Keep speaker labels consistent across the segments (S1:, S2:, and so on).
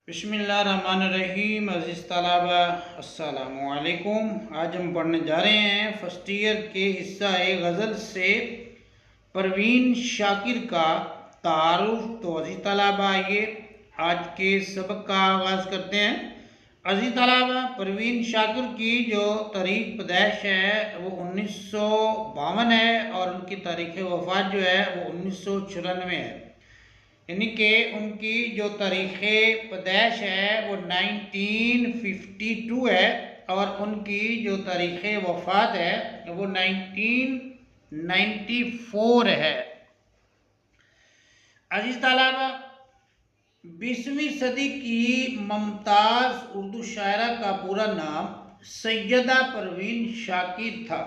S1: बिस्मिल्लाहिर्रहमानिर्रहीम। अज़ीज़ तलबा अस्सलामु अलैकुम। आज हम पढ़ने जा रहे हैं फर्स्ट ईयर के हिस्सा गज़ल से परवीन शाकिर का तारुफ। तो अज़ीज़ तलबा आइए आज के सबक का आगाज़ करते हैं। अज़ीज़ तलबा, परवीन शाकिर की जो तारीख़ पैदाइश है वो 1952 है और उनकी तारीख़ वफ़ात जो है वो 1994 है। यानी कि उनकी जो तारीख़ पैदाइश है वो 1952 है और उनकी जो तारीख़ वफ़ात है वो 1994 है। अज़ीज़ तलबा, 20वीं सदी की मुमताज़ उर्दू शायरा का पूरा नाम सैयदा परवीन शाकिर था।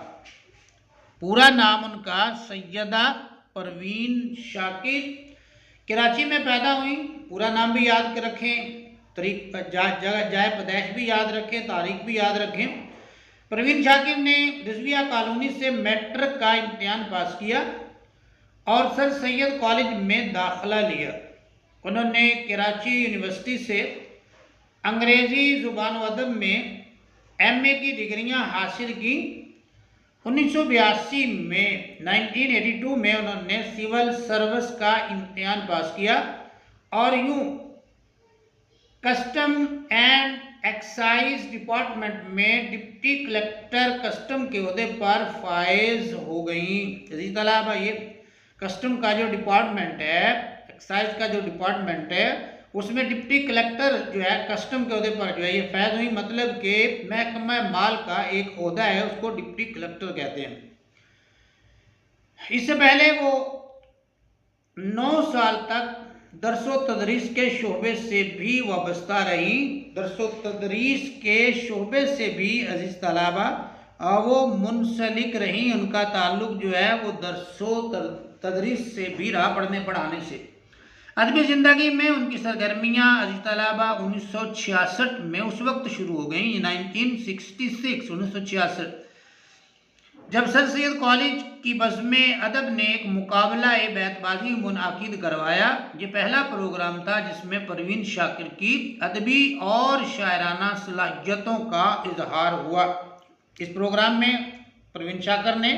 S1: पूरा नाम उनका सैयदा परवीन शाकिर। कराची में पैदा हुई। पूरा नाम भी याद कर रखें, जगह जाए पैदाइश भी याद रखें, तारीख भी याद रखें। परवीन शाकिर ने रिजविया कॉलोनी से मैट्रिक का इम्तिहान पास किया और सर सैयद कॉलेज में दाखिला लिया। उन्होंने कराची यूनिवर्सिटी से अंग्रेज़ी ज़ुबान व अदब में MA की डिग्रियां हासिल की। 1982 में 1982 में उन्होंने सिविल सर्विस का इम्तिहान पास किया और यूं कस्टम एंड एक्साइज डिपार्टमेंट में डिप्टी कलेक्टर कस्टम के ओहदे पर फाइज हो गई। अज़ीज़ तलबा, ये कस्टम का जो डिपार्टमेंट है, एक्साइज का जो डिपार्टमेंट है, उसमें डिप्टी कलेक्टर जो है कस्टम के ओहदे पर जो है ये फैज हुई। मतलब कि महकमा माल का एक ओहदा है, उसको डिप्टी कलेक्टर कहते हैं। इससे पहले वो 9 साल तक दरसो तदरीस के शोबे से भी वाबस्ता रही। दरसो तदरीस के शोबे से भी अज़ीज़ तलबा वो मुंसलिक रही। उनका ताल्लुक़ जो है वो दरसो तदरीस से भी रहा, पढ़ने पढ़ाने से। अदबी ज़िंदगी में उनकी सरगर्मियाँ अज़ीज़ तलबा 1966 में उस वक्त शुरू हो गई, 1966 जब सर सैयद कॉलेज की बज़्म अदब ने एक मुकाबला बैतबाजी मुनाकिद करवाया। ये पहला प्रोग्राम था जिसमें परवीन शाकिर की अदबी और शायराना सलाहियतों का इजहार हुआ। इस प्रोग्राम में परवीन शाकिर ने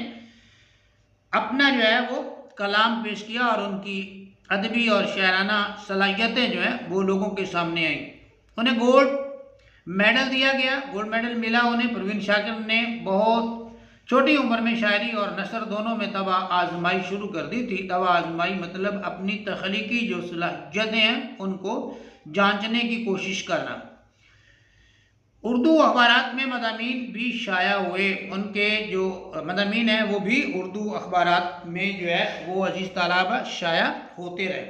S1: अपना जो है वो कलाम पेश किया और उनकी अदबी और शायराना सलाहियतें जो हैं वो लोगों के सामने आई। उन्हें गोल्ड मेडल दिया गया, गोल्ड मेडल मिला उन्हें। परवीन शाकिर ने बहुत छोटी उम्र में शायरी और नसर दोनों में तवा आजमाई शुरू कर दी थी। तवा आजमाई मतलब अपनी तख्लीकी जो सलाहियतें हैं उनको जांचने की कोशिश करना। उर्दू अखबारात में मज़ामीन भी शाया हुए। उनके जो मज़ामीन हैं वो भी उर्दू अखबारात में जो है वो अज़ीज़ तलबा शाया होते रहे।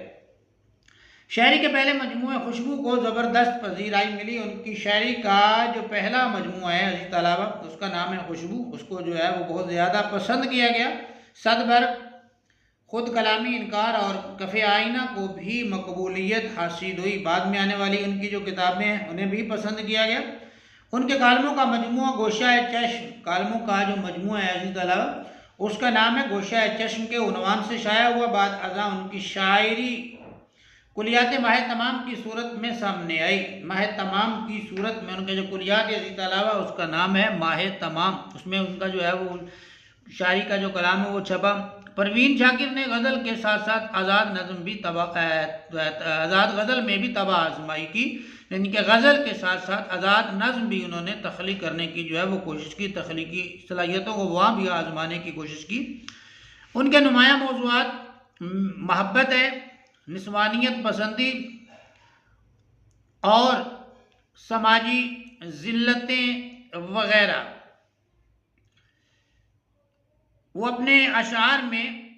S1: शायरी के पहले मजमूए खुशबू को ज़बरदस्त पजीराई मिली। उनकी शायरी का जो पहला मजमूआ है अज़ीज़ तलबा, उसका नाम है खुशबू। उसको जो है वो बहुत ज़्यादा पसंद किया गया। सदबर, खुद कलामी, इनकार और कफ़े आईना को भी मकबूलियत हासिल हुई। बाद में आने वाली उनकी जो किताबें हैं उन्हें भी पसंद किया गया। उनके कालमों का मजमूआ गोशाए चश्म, कालमों का जो मजमूआ है अज़ीज़ तलबा उसका नाम है गोशाए चश्म के उन्वान से शाया हुआ। बाद अज़ा उनकी शायरी कुलियात माह तमाम की सूरत में सामने आई। माह तमाम की सूरत में उनके जो कुलियात अज़ीज़ तलबा उसका नाम है माह तमाम। उसमें उनका जो है वो शायरी का जो कलाम है वो छपा। परवीन शाकिर ने गज़ल के साथ साथ आज़ाद नज़म भी आज़ाद गज़ल में भी तबा आजमाई की। यानी कि गज़ल के साथ साथ आज़ाद नज़म भी उन्होंने तख्लीक करने की जो है वो कोशिश की, तख्लीकी सलाहियतों को वहाँ भी आजमाने की कोशिश की। उनके नुमाया मौज़ूआत मोहब्बत है, निस्वानियत पसंदी और समाजी ज़िल्लतें वगैरह। वो अपने अशार में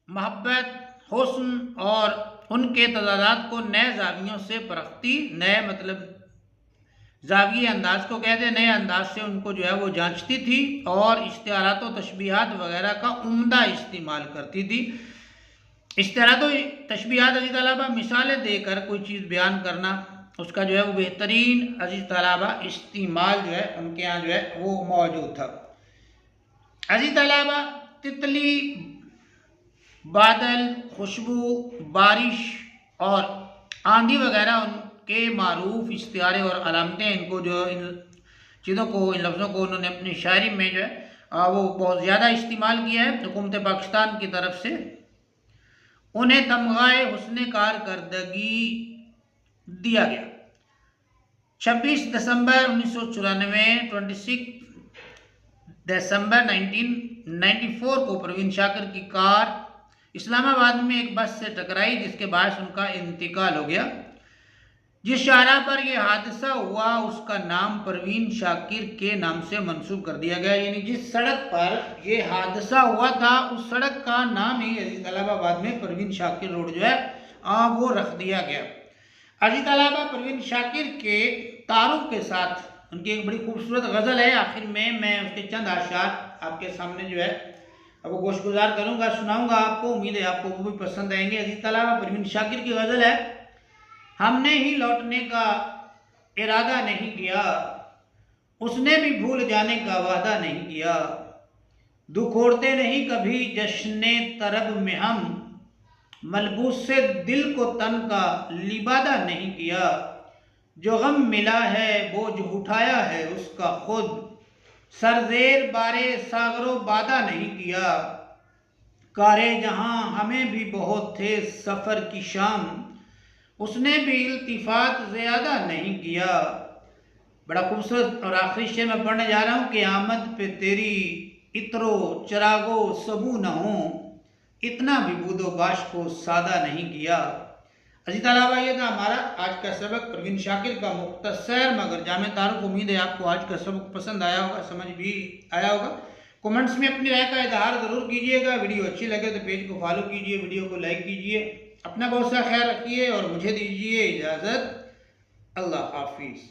S1: मोहब्बत, हुस्न और उनके तज़ादात को नए ज़ावियों से परखती। नए मतलब ज़ाविये अंदाज को कहते, नए अंदाज से उनको जो है वो जांचती थी और इश्तिहारात व तशबीहात वगैरह का उम्दा इस्तेमाल करती थी। इश्तिहारात व तशबीहात अज़ीज़ तलबा मिसालें देकर कोई चीज़ बयान करना, उसका जो है वो बेहतरीन अज़ीज़ तलबा इस्तेमाल जो है उनके यहाँ जो है वो मौजूद था। अज़ीज़ तलबा, तितली, बादल, खुशबू, बारिश और आंधी वगैरह के मारूफ इश्तिहारे और अलामतें, इनको जो इन चीज़ों को, इन लफ्ज़ों को उन्होंने अपनी शायरी में जो है वो बहुत ज़्यादा इस्तेमाल किया है हुकूमत पाकिस्तान की तरफ से। उन्हें तमगाए हुस्न कारकर्दगी दिया गया। 26 दिसंबर 1994, 26 दिसंबर 1994 को परवीन शाकिर की कार इस्लामाबाद में एक बस से टकराई, जिसके बाद उनका इंतकाल हो गया। जिस शाहराह पर यह हादसा हुआ उसका नाम परवीन शाकिर के नाम से मंसूब कर दिया गया, यानी जिस सड़क पर यह हादसा हुआ था उस सड़क का नाम ही अजीज तलाबाबाद में परवीन शाकिर रोड जो है वो रख दिया गया। अजीज तलाबा परवीन शाकिर के तारुफ के साथ उनकी एक बड़ी खूबसूरत गज़ल है। आखिर में मैं उसके चंद आशार आपके सामने जो है अब वो गोशगुजार करूँगा, सुनाऊँगा आपको। उम्मीद है आपको वो भी पसंद आएंगे। अजीज तलाबा परवीन शाकिर की गज़ल है। हमने ही लौटने का इरादा नहीं किया, उसने भी भूल जाने का वादा नहीं किया। दुखोड़ते नहीं कभी जश्ने तरब में हम, मलबूस से दिल को तन का लिबादा नहीं किया। जो गम मिला है बोझ उठाया है उसका खुद, सरजेर बारे सागरो बादा नहीं किया। कारे जहां हमें भी बहुत थे सफ़र की शाम, उसने भी इल्तिफात ज़्यादा नहीं किया। बड़ा खूबसूरत और आखिरी शेर में पढ़ने जा रहा हूँ कि आमद पे तेरी इतरो चरागो सबू न हो, इतना भी बूदो बाश को सादा नहीं किया। अजीज तलबा, ये था हमारा आज का सबक, परवीन शाकिर का मुख्तसर मगर जामे तारुफ। उम्मीद है आपको आज का सबक पसंद आया होगा, समझ भी आया होगा। कमेंट्स में अपनी राय का इजहार ज़रूर कीजिएगा। वीडियो अच्छी लगे तो पेज को फॉलो कीजिए, वीडियो को लाइक कीजिए। अपना बहुत सा ख्याल रखिए और मुझे दीजिए इजाज़त। अल्लाह हाफिज़।